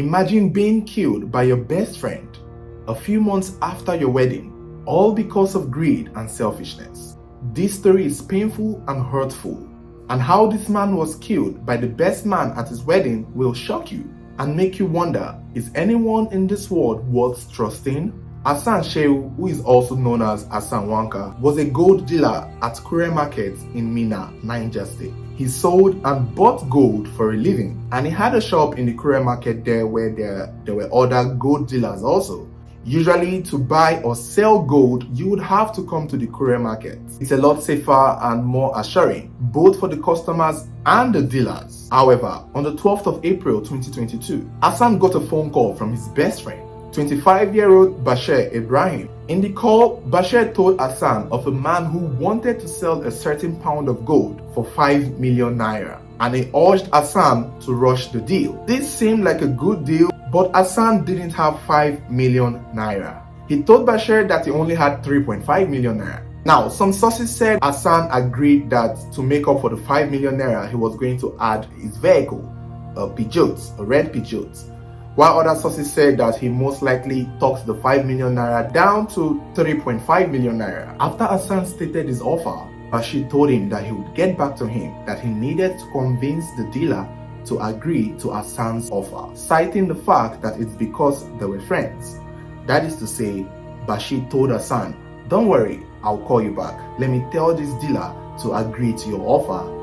Imagine being killed by your best friend a few months after your wedding, all because of greed and selfishness. This story is painful and hurtful, and how this man was killed by the best man at his wedding will shock you and make you wonder, is anyone in this world worth trusting? Hassan Shehu, who is also known as Hassan Wanka, was a gold dealer at Kure Market in Minna, Niger State. He sold and bought gold for a living, and he had a shop in the Kure Market there where there were other gold dealers also. Usually, to buy or sell gold, you would have to come to the Kure Market. It's a lot safer and more assuring, both for the customers and the dealers. However, on the 12th of April 2022, Hassan got a phone call from his best friend, 25-year-old Bashir Ibrahim. In the call, Bashir told Hassan of a man who wanted to sell a certain pound of gold for 5 million naira, and he urged Hassan to rush the deal. This seemed like a good deal, but Hassan didn't have 5 million naira. He told Bashir that he only had 3.5 million naira. Now, some sources said Hassan agreed that to make up for the 5 million naira, he was going to add his vehicle, a Peugeot, a red Peugeot. While other sources said that he most likely talked the 5 million naira down to 3.5 million naira. After Hassan stated his offer, Bashir told him that he would get back to him, that he needed to convince the dealer to agree to Hassan's offer, citing the fact that it's because they were friends. That is to say, Bashir told Hassan, "Don't worry, I'll call you back. Let me tell this dealer to agree to your offer,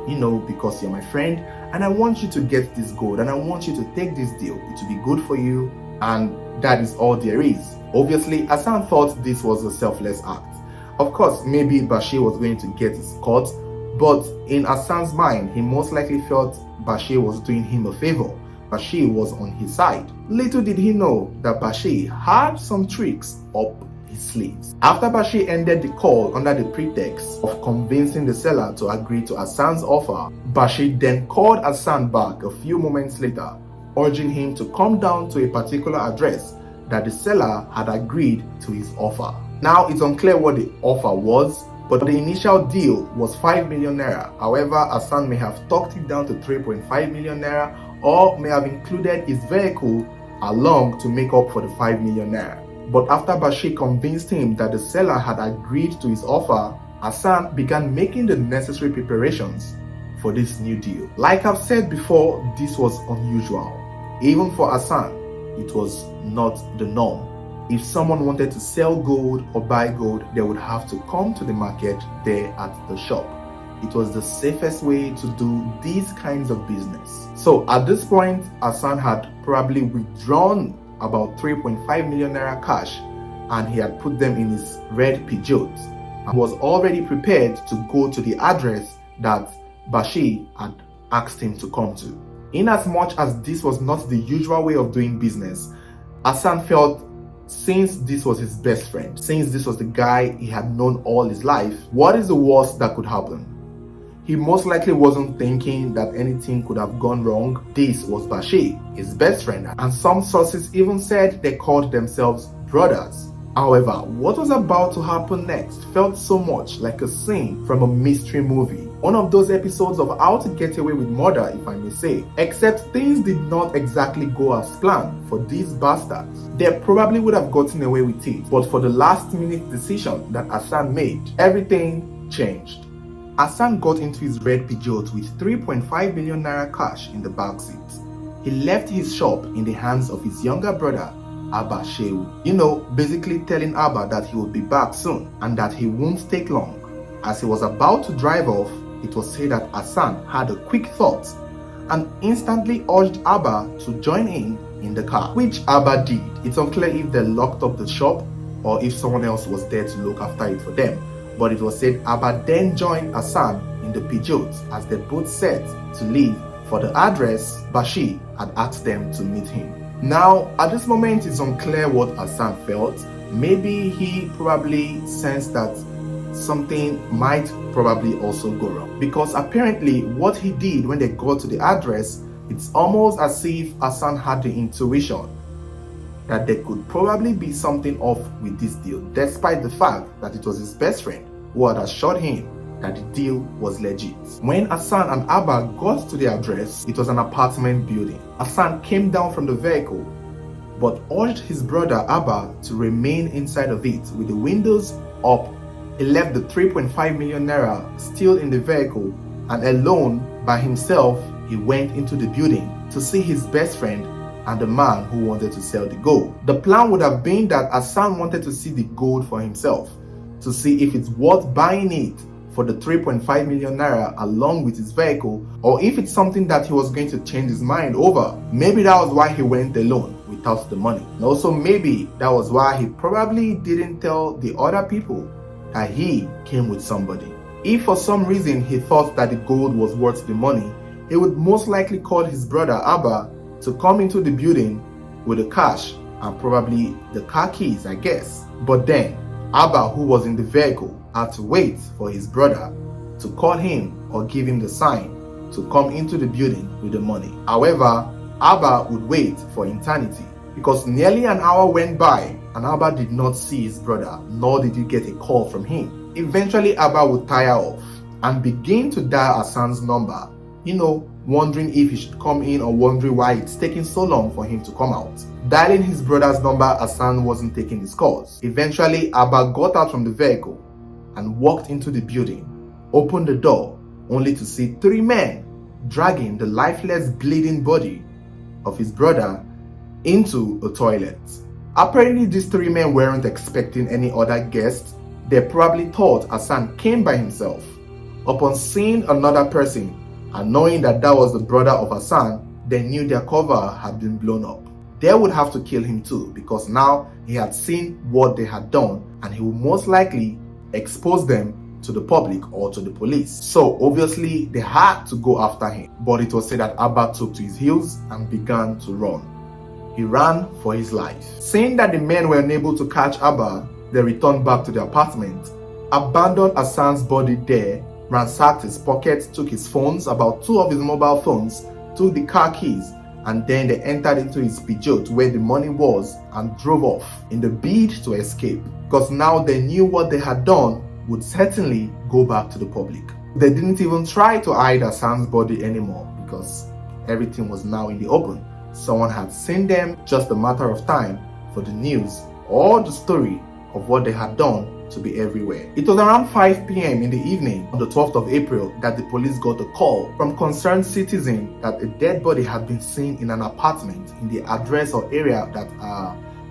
because you're my friend, and I want you to get this gold, and I want you to take this deal. It will be good for you, and that is all there is." Obviously, Hassan thought this was a selfless act. Of course, maybe Bashir was going to get his cut, but in Hassan's mind, he most likely felt Bashir was doing him a favor. Bashir was on his side. Little did he know that Bashir had some tricks up his sleeves. After Bashir ended the call under the pretext of convincing the seller to agree to Hassan's offer, Bashir then called Hassan back a few moments later, urging him to come down to a particular address that the seller had agreed to his offer. Now, it's unclear what the offer was, but the initial deal was 5 million naira. However, Hassan may have talked it down to 3.5 million naira, or may have included his vehicle along to make up for the 5 million naira. But after Bashir convinced him that the seller had agreed to his offer, Hassan began making the necessary preparations for this new deal. Like I've said before, this was unusual. Even for Hassan, it was not the norm. If someone wanted to sell gold or buy gold, they would have to come to the market there at the shop. It was the safest way to do these kinds of business. So at this point, Hassan had probably withdrawn about 3.5 million naira cash, and he had put them in his red Peugeot and was already prepared to go to the address that Bashir had asked him to come to. In as much as this was not the usual way of doing business, Hassan felt, since this was his best friend, since this was the guy he had known all his life, what is the worst that could happen? He most likely wasn't thinking that anything could have gone wrong. This was Bashir, his best friend, and some sources even said they called themselves brothers. However, what was about to happen next felt so much like a scene from a mystery movie. One of those episodes of How to Get Away with Murder, if I may say. Except things did not exactly go as planned for these bastards. They probably would have gotten away with it, but for the last minute decision that Hassan made, everything changed. Hassan got into his red Peugeot with 3.5 million naira cash in the back seat. He left his shop in the hands of his younger brother, Abba Shehu. Basically telling Abba that he would be back soon and that he won't take long. As he was about to drive off, it was said that Hassan had a quick thought and instantly urged Abba to join in the car, which Abba did. It's unclear if they locked up the shop or if someone else was there to look after it for them. But it was said Abba then joined Hassan in the Peugeot as they both set to leave for the address Bashir had asked them to meet him. Now, at this moment, it's unclear what Hassan felt. Maybe he probably sensed that something might probably also go wrong, because apparently what he did when they got to the address, it's almost as if Hassan had the intuition that there could probably be something off with this deal, despite the fact that it was his best friend who had assured him that the deal was legit. When Hassan and Abba got to the address, it was an apartment building. Hassan came down from the vehicle but urged his brother Abba to remain inside of it with the windows up. He left the 3.5 million naira still in the vehicle, and alone by himself he went into the building to see his best friend and the man who wanted to sell the gold. The plan would have been that Hassan wanted to see the gold for himself, to see if it's worth buying it for the 3.5 million naira along with his vehicle, or if it's something that he was going to change his mind over. Maybe that was why he went alone without the money. And also maybe that was why he probably didn't tell the other people that he came with somebody. If for some reason he thought that the gold was worth the money, he would most likely call his brother Abba to come into the building with the cash and probably the car keys, I guess. But then Abba, who was in the vehicle, had to wait for his brother to call him or give him the sign to come into the building with the money. However, Abba would wait for eternity because nearly an hour went by and Abba did not see his brother, nor did he get a call from him. Eventually, Abba would tire off and begin to dial Hassan's number, wondering if he should come in or wondering why it's taking so long for him to come out. Dialing his brother's number, Hassan wasn't taking his calls. Eventually, Abba got out from the vehicle and walked into the building, opened the door, only to see 3 men dragging the lifeless, bleeding body of his brother into a toilet. Apparently, these 3 men weren't expecting any other guests. They probably thought Hassan came by himself. Upon seeing another person and knowing that that was the brother of Hassan, they knew their cover had been blown up. They would have to kill him too, because now he had seen what they had done and he would most likely expose them to the public or to the police. So obviously they had to go after him, but it was said that Abba took to his heels and began to run. He ran for his life. Seeing that the men were unable to catch Abba, they returned back to the apartment, abandoned Hassan's body there, ransacked his pockets, took his phones, about 2 of his mobile phones, took the car keys, and then they entered into his Peugeot where the money was and drove off in the bid to escape, because now they knew what they had done would certainly go back to the public. They didn't even try to hide Hassan's body anymore because everything was now in the open. Someone had seen them, just a matter of time for the news or the story of what they had done to be everywhere. It was around 5 p.m. in the evening on the 12th of April that the police got a call from concerned citizens that a dead body had been seen in an apartment in the address or area that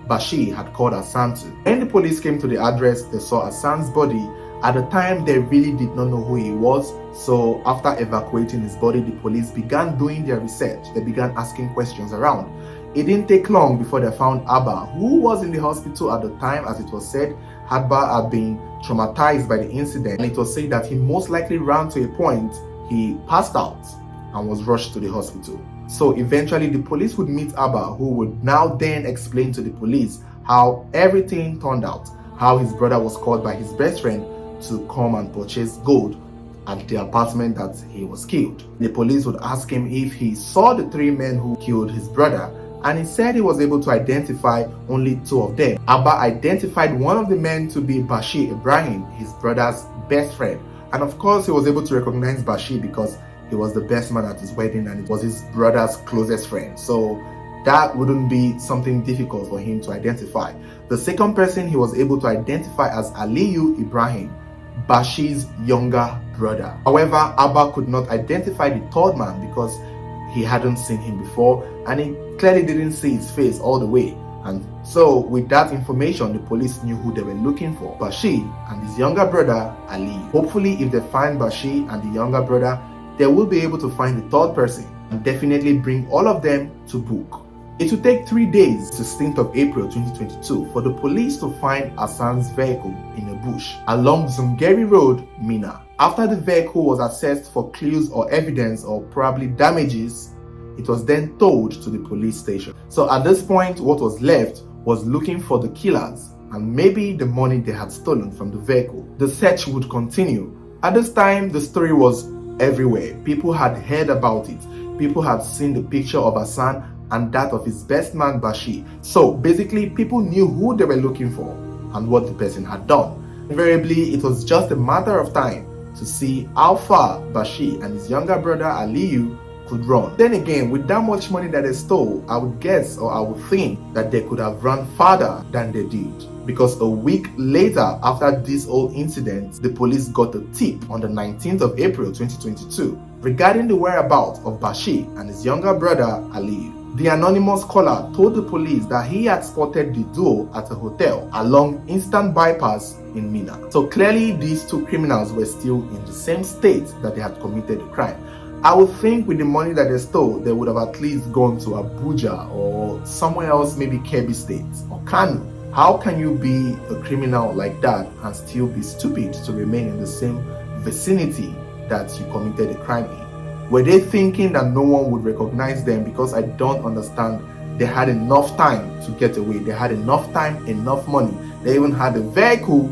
Bashir had called Hassan to. When the police came to the address, they saw Hassan's body. At the time, they really did not know who he was, so after evacuating his body, the police began doing their research. They began asking questions around. It didn't take long before they found Abba, who was in the hospital at the time. As it was said, Abba had been traumatized by the incident, and it was said that he most likely ran to a point he passed out and was rushed to the hospital. So eventually the police would meet Abba, who would now then explain to the police how everything turned out, how his brother was called by his best friend to come and purchase gold at the apartment that he was killed. The police would ask him if he saw the 3 men who killed his brother, and he said he was able to identify only 2 of them. Abba identified one of the men to be Bashir Ibrahim, his brother's best friend. And of course, he was able to recognize Bashir because he was the best man at his wedding and it was his brother's closest friend. So that wouldn't be something difficult for him to identify. The second person he was able to identify as Aliyu Ibrahim, Bashir's younger brother. However, Abba could not identify the 3rd man because he hadn't seen him before and he clearly didn't see his face all the way. And so with that information, the police knew who they were looking for: Bashir and his younger brother Ali. Hopefully, if they find Bashir and the younger brother, they will be able to find the 3rd person and definitely bring all of them to book. It will take 3 days, 16th of April 2022, for the police to find Hassan's vehicle in a bush along Zungeri Road, Mina. After the vehicle was assessed for clues or evidence or probably damages, it was then towed to the police station. So at this point, what was left was looking for the killers and maybe the money they had stolen from the vehicle. The search would continue. At this time, the story was everywhere. People had heard about it. People had seen the picture of Hassan and that of his best man Bashir. So basically, people knew who they were looking for and what the person had done. Invariably, it was just a matter of time to see how far Bashir and his younger brother Aliyu could run. Then again, with that much money that they stole, I would guess, or I would think, that they could have run farther than they did. Because a week later, after this whole incident, the police got a tip on the 19th of April 2022 regarding the whereabouts of Bashir and his younger brother Aliyu. The anonymous caller told the police that he had spotted the duo at a hotel along Eastern Bypass in Minna. So clearly these two criminals were still in the same state that they had committed the crime. I would think with the money that they stole, they would have at least gone to Abuja or somewhere else, maybe Kebbi State or Kano. How can you be a criminal like that and still be stupid to remain in the same vicinity that you committed a crime in? Were they thinking that no one would recognize them? Because I don't understand. They had enough time to get away. They had enough time, enough money. They even had a vehicle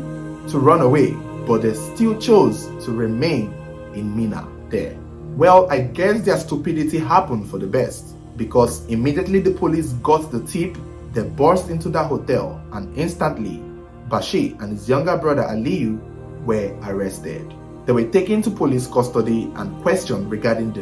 to run away, but they still chose to remain in Minna there. Well, I guess their stupidity happened for the best, because immediately the police got the tip, they burst into that hotel, and instantly Bashir and his younger brother Aliyu were arrested. They were taken to police custody and questioned regarding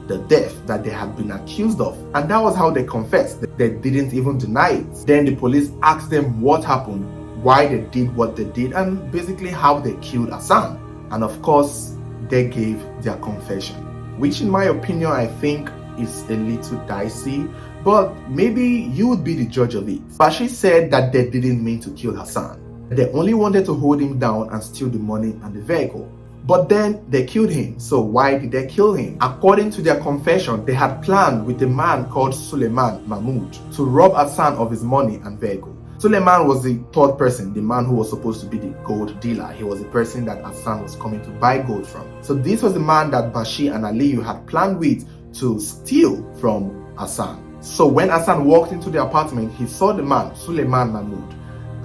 the death that they had been accused of. And that was how they confessed. They didn't even deny it. Then the police asked them what happened, why they did what they did, and basically how they killed Hassan. And of course, they gave their confession, which in my opinion, I think is a little dicey, but maybe you would be the judge of it. Bashir said that they didn't mean to kill Hassan. They only wanted to hold him down and steal the money and the vehicle. But then they killed him. So why did they kill him? According to their confession, they had planned with a man called Suleiman Mahmoud to rob Hassan of his money and vehicle. Suleiman was the third person, the man who was supposed to be the gold dealer. He was the person that Hassan was coming to buy gold from. So this was the man that Bashir and Aliyu had planned with to steal from Hassan. So when Hassan walked into the apartment, he saw the man, Suleiman Mahmoud.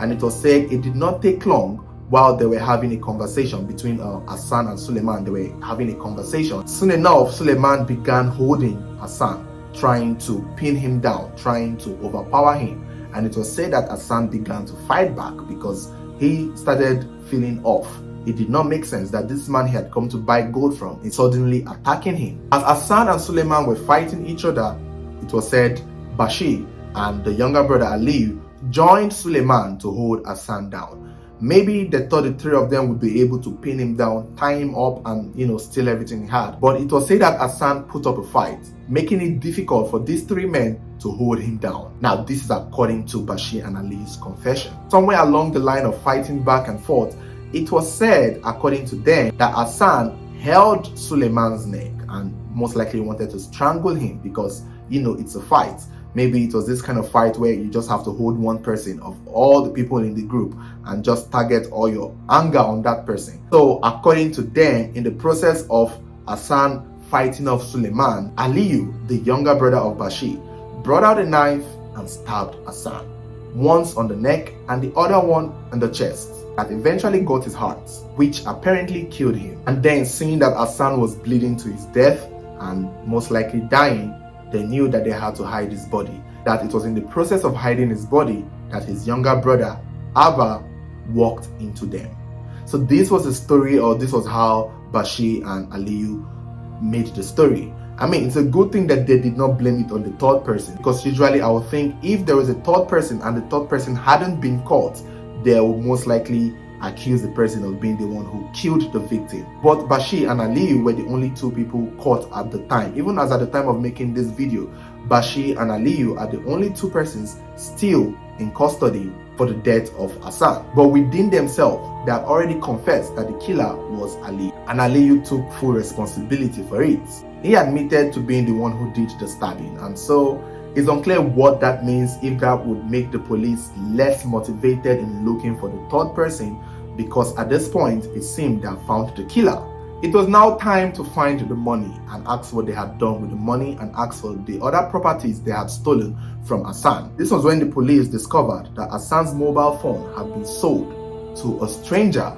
And it was said it did not take long while they were having a conversation between Hassan and Suleiman. They were having a conversation. Soon enough, Suleiman began holding Hassan, trying to pin him down, trying to overpower him. And it was said that Hassan began to fight back because he started feeling off. It did not make sense that this man he had come to buy gold from is suddenly attacking him. As Hassan and Suleiman were fighting each other, it was said Bashir and the younger brother Aliyu joined Suleiman to hold Hassan down. Maybe they thought the three of them would be able to pin him down, tie him up, and steal everything he had. But it was said that Hassan put up a fight, making it difficult for these three men to hold him down. Now, this is according to Bashir and Ali's confession. Somewhere along the line of fighting back and forth, it was said, according to them, that Hassan held Suleiman's neck and most likely wanted to strangle him because, it's a fight. Maybe it was this kind of fight where you just have to hold one person of all the people in the group and just target all your anger on that person. So according to them, in the process of Hassan fighting off Suleiman, Aliyu, the younger brother of Bashir, brought out a knife and stabbed Hassan, once on the neck and the other one on the chest. That eventually got his heart, which apparently killed him. And then, seeing that Hassan was bleeding to his death and most likely dying, they knew that they had to hide his body. That it was in the process of hiding his body that his younger brother, Abba, walked into them. So this was the story, or this was how Bashir and Aliyu made the story. I mean, it's a good thing that they did not blame it on the third person, because usually I would think if there was a third person and the third person hadn't been caught, they would most likely accuse the person of being the one who killed the victim. But Bashir and Aliyu were the only two people caught at the time. Even as at the time of making this video, Bashir and Aliyu are the only two persons still in custody for the death of Hassan. But within themselves, they had already confessed that the killer was Aliyu, and Aliyu took full responsibility for it. He admitted to being the one who did the stabbing, and so it's unclear what that means, if that would make the police less motivated in looking for the third person, because at this point it seemed they had found the killer. It was now time to find the money and ask what they had done with the money and ask for the other properties they had stolen from Hassan. This was when the police discovered that Hassan's mobile phone had been sold to a stranger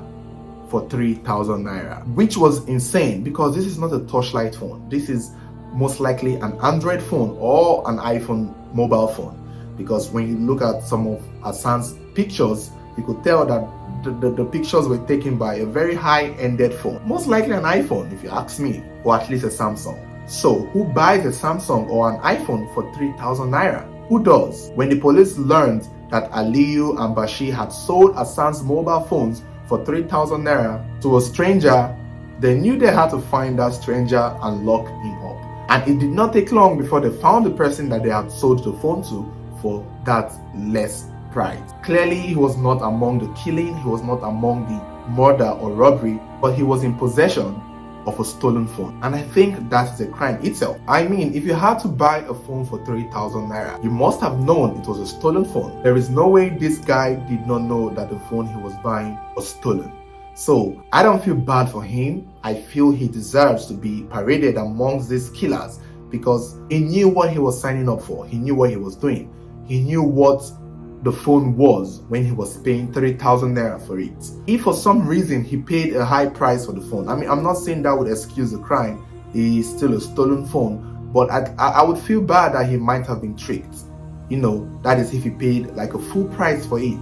for 3,000 Naira, which was insane because this is not a touchlight phone. This is most likely an Android phone or an iPhone mobile phone, because when you look at some of Hassan's pictures, you could tell that the pictures were taken by a very high-ended phone, most likely an iPhone if you ask me, or at least a Samsung. So who buys a Samsung or an iPhone for 3,000 naira? Who does? When the police learned that Aliyu and Bashir had sold Hassan's mobile phones for 3,000 naira to a stranger, they knew they had to find that stranger and lock him up. And it did not take long before they found the person that they had sold the phone to for that less price. Clearly, he was not among the killing, he was not among the murder or robbery, but he was in possession of a stolen phone. And I think that is a crime itself. I mean, if you had to buy a phone for 3,000 naira, you must have known it was a stolen phone. There is no way this guy did not know that the phone he was buying was stolen. So I don't feel bad for him. I feel he deserves to be paraded amongst these killers because he knew what he was signing up for. He knew what he was doing. He knew what the phone was when he was paying 3,000 naira for it. If for some reason he paid a high price for the phone, I mean, I'm not saying that would excuse the crime. It's still a stolen phone, but I would feel bad that he might have been tricked. You know, that is if he paid like a full price for it.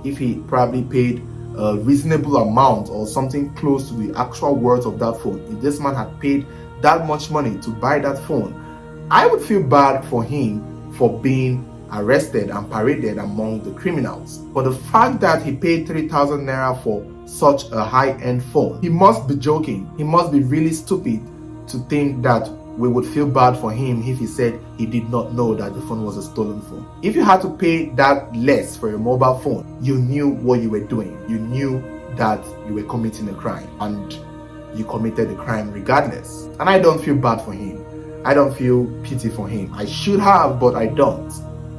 If he probably paid a reasonable amount or something close to the actual worth of that phone. If this man had paid that much money to buy that phone, I would feel bad for him for being arrested and paraded among the criminals. But the fact that he paid 3,000 naira for such a high-end phone, he must be joking. He must be really stupid to think that we would feel bad for him if he said he did not know that the phone was a stolen phone. If you had to pay that less for a mobile phone, you knew what you were doing. You knew that you were committing a crime and you committed the crime regardless. And I don't feel bad for him. I don't feel pity for him. I should have, but I don't.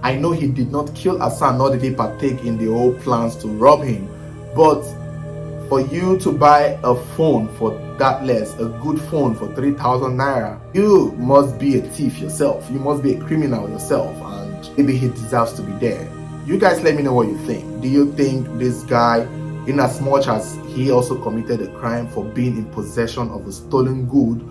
I know he did not kill Hassan, nor did he partake in the whole plans to rob him. But for you to buy a phone for that less, a good phone for 3,000 naira, you must be a thief yourself. You must be a criminal yourself, and maybe he deserves to be there. You guys let me know what you think. Do you think this guy, in as much as he also committed a crime for being in possession of a stolen good,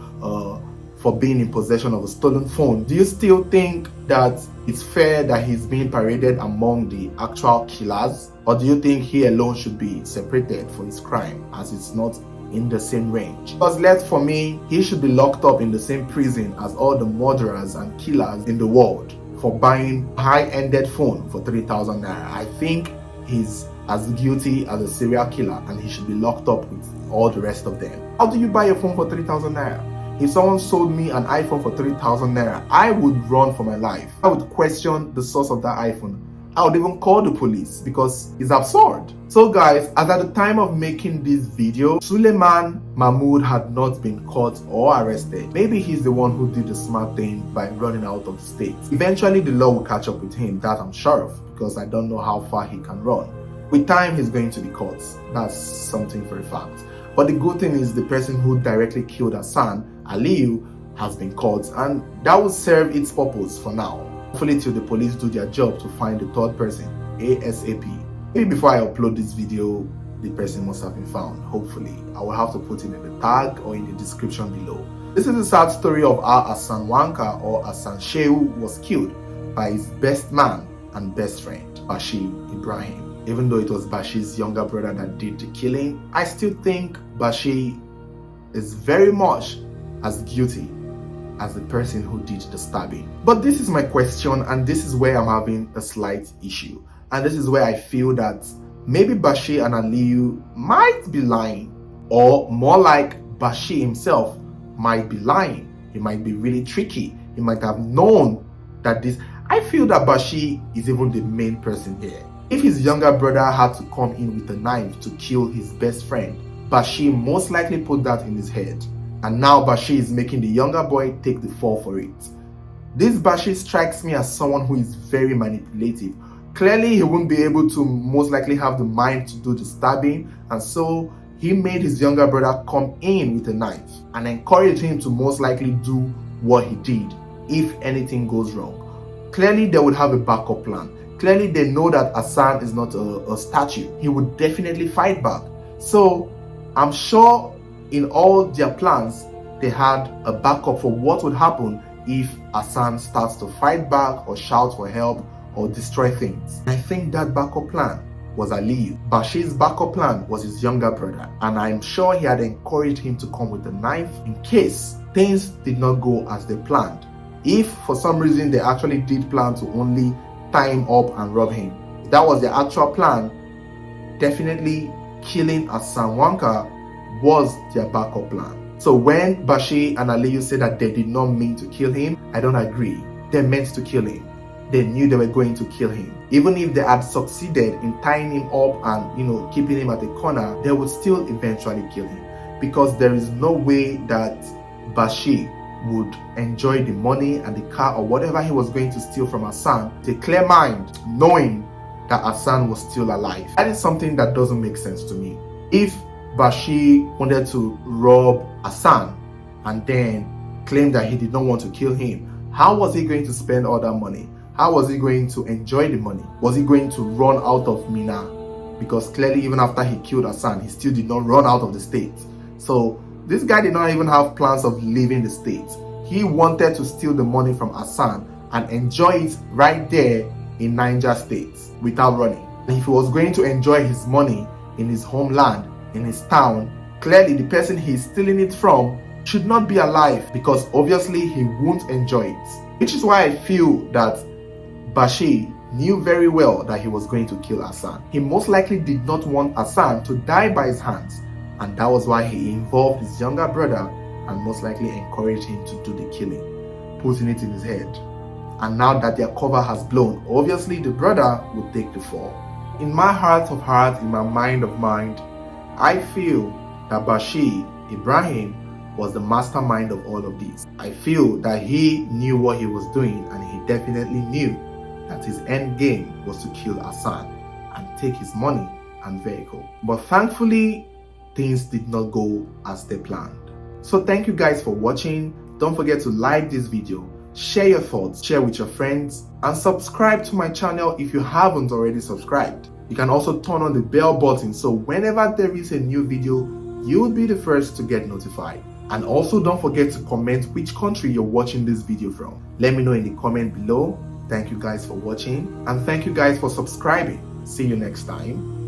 for being in possession of a stolen phone, do you still think that it's fair that he's being paraded among the actual killers? Or do you think he alone should be separated for his crime as it's not in the same range? Because left for me, he should be locked up in the same prison as all the murderers and killers in the world for buying a high-ended phone for 3,000 naira. I think he's as guilty as a serial killer and he should be locked up with all the rest of them. How do you buy a phone for 3,000 naira? If someone sold me an iPhone for 3,000 naira, I would run for my life. I would question the source of that iPhone. I would even call the police because it's absurd. So guys, as at the time of making this video, Suleiman Mahmoud had not been caught or arrested. Maybe he's the one who did the smart thing by running out of the state. Eventually the law will catch up with him, that I'm sure of, because I don't know how far he can run. With time, he's going to be caught. That's something for a fact. But the good thing is the person who directly killed Hassan, Aliyu, has been caught, and that will serve its purpose for now. Hopefully till the police do their job to find the third person ASAP. Maybe before I upload this video, the person must have been found. Hopefully. I will have to put it in the tag or in the description below. This is the sad story of how Hassan Wanka or Hassan Shehu was killed by his best man and best friend, Bashir Ibrahim. Even though it was Bashir's younger brother that did the killing, I still think Bashir is very much as guilty as the person who did the stabbing. But this is my question, and this is where I'm having a slight issue. And this is where I feel that maybe Bashir and Aliyu might be lying, or more like Bashir himself might be lying. He might be really tricky. He might have known that this... I feel that Bashir is even the main person here. If his younger brother had to come in with a knife to kill his best friend, Bashir most likely put that in his head. And now Bashir is making the younger boy take the fall for it. This Bashir strikes me as someone who is very manipulative. Clearly, he won't be able to most likely have the mind to do the stabbing, and so he made his younger brother come in with a knife and encourage him to most likely do what he did if anything goes wrong. Clearly, they would have a backup plan. Clearly, they know that Hassan is not a statue. He would definitely fight back. So, I'm sure in all their plans, they had a backup for what would happen if Hassan starts to fight back or shout for help or destroy things. I think that backup plan was Aliyu. Bashir's backup plan was his younger brother, and I'm sure he had encouraged him to come with a knife in case things did not go as they planned. If for some reason they actually did plan to only tie him up and rob him, if that was the actual plan, definitely killing Hassan was their backup plan. So when Bashir and Aliyu said that they did not mean to kill him, I don't agree. They meant to kill him. They knew they were going to kill him. Even if they had succeeded in tying him up and keeping him at the corner, they would still eventually kill him, because there is no way that Bashir would enjoy the money and the car or whatever he was going to steal from Hassan with a clear mind, knowing that Hassan was still alive. That is something that doesn't make sense to me. If Bashir wanted to rob Hassan and then claim that he did not want to kill him, how was he going to spend all that money? How was he going to enjoy the money? Was he going to run out of Mina? Because clearly, even after he killed Hassan, he still did not run out of the state. So this guy did not even have plans of leaving the state. He wanted to steal the money from Hassan and enjoy it right there in Niger State without running. And if he was going to enjoy his money in his homeland, in his town, clearly the person he's stealing it from should not be alive, because obviously he won't enjoy it. Which is why I feel that Bashir knew very well that he was going to kill Hassan. He most likely did not want Hassan to die by his hands, and that was why he involved his younger brother and most likely encouraged him to do the killing, putting it in his head. And now that their cover has blown, obviously the brother would take the fall. In my heart of hearts, in my mind of mind, I feel that Bashir Ibrahim was the mastermind of all of this. I feel that he knew what he was doing, and he definitely knew that his end game was to kill Hassan and take his money and vehicle. But thankfully, things did not go as they planned. So thank you guys for watching. Don't forget to like this video, share your thoughts, share with your friends, and subscribe to my channel if you haven't already subscribed. You can also turn on the bell button so whenever there is a new video, you will be the first to get notified. And also don't forget to comment which country you're watching this video from. Let me know in the comment below. Thank you guys for watching, and thank you guys for subscribing. See you next time.